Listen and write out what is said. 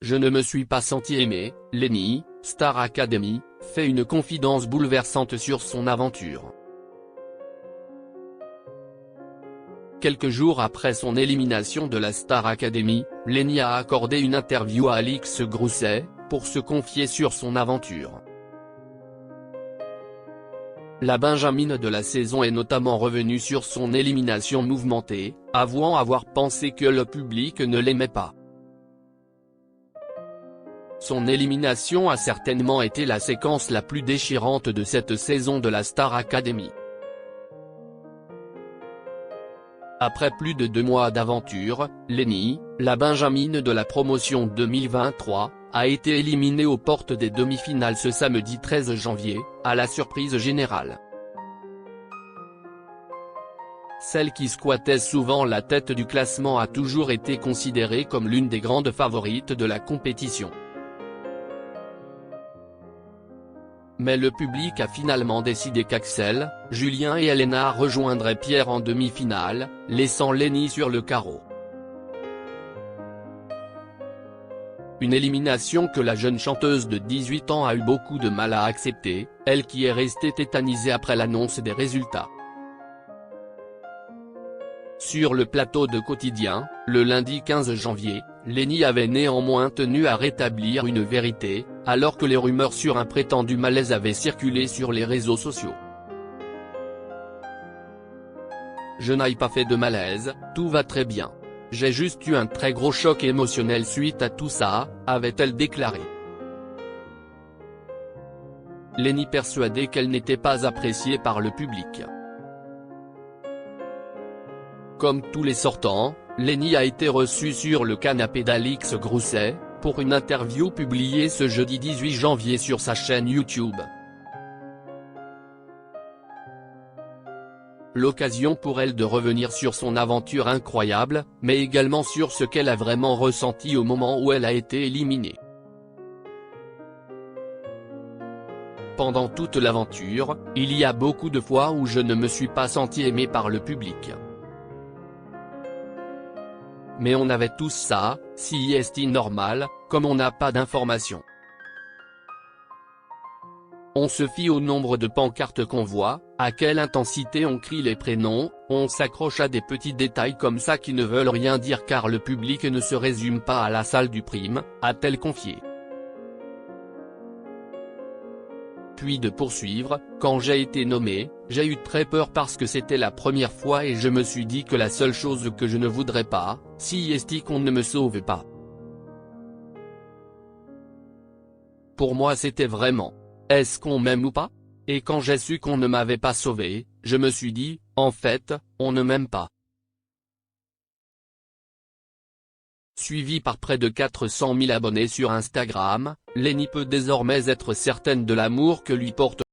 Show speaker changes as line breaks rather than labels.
Je ne me suis pas senti aimé. Lenny, Star Academy, fait une confidence bouleversante sur son aventure. Quelques jours après son élimination de la Star Academy, Lenny a accordé une interview à Alix Grousset, pour se confier sur son aventure. La Benjamine de la saison est notamment revenue sur son élimination mouvementée, avouant avoir pensé que le public ne l'aimait pas. Son élimination a certainement été la séquence la plus déchirante de cette saison de la Star Academy. Après plus de 2 mois d'aventure, Lenny, la Benjamine de la promotion 2023, a été éliminée aux portes des demi-finales ce samedi 13 janvier, à la surprise générale. Celle qui squattait souvent la tête du classement a toujours été considérée comme l'une des grandes favorites de la compétition. Mais le public a finalement décidé qu'Axel, Julien et Elena rejoindraient Pierre en demi-finale, laissant Lenny sur le carreau. Une élimination que la jeune chanteuse de 18 ans a eu beaucoup de mal à accepter, elle qui est restée tétanisée après l'annonce des résultats. Sur le plateau de Quotidien, le lundi 15 janvier, Lenny avait néanmoins tenu à rétablir une vérité, alors que les rumeurs sur un prétendu malaise avaient circulé sur les réseaux sociaux. Je n'ai pas fait de malaise, tout va très bien. J'ai juste eu un très gros choc émotionnel suite à tout ça, avait-elle déclaré. Lenny persuadée qu'elle n'était pas appréciée par le public. Comme tous les sortants, Lenny a été reçue sur le canapé d'Alix Grousset, pour une interview publiée ce jeudi 18 janvier sur sa chaîne YouTube. L'occasion pour elle de revenir sur son aventure incroyable, mais également sur ce qu'elle a vraiment ressenti au moment où elle a été éliminée. Pendant toute l'aventure, il y a beaucoup de fois où je ne me suis pas senti aimé par le public. Mais on avait tous ça, si est normal, comme on n'a pas d'informations. On se fie au nombre de pancartes qu'on voit, à quelle intensité on crie les prénoms, on s'accroche à des petits détails comme ça qui ne veulent rien dire car le public ne se résume pas à la salle du Prime, a-t-elle confié. Puis de poursuivre, quand j'ai été nommé, j'ai eu très peur parce que c'était la première fois et je me suis dit que la seule chose que je ne voudrais pas, si est qu'on ne me sauve pas. Pour moi c'était vraiment, est-ce qu'on m'aime ou pas? Et quand j'ai su qu'on ne m'avait pas sauvé, je me suis dit, en fait, on ne m'aime pas. Suivie par près de 400 000 abonnés sur Instagram, Lenny peut désormais être certaine de l'amour que lui porte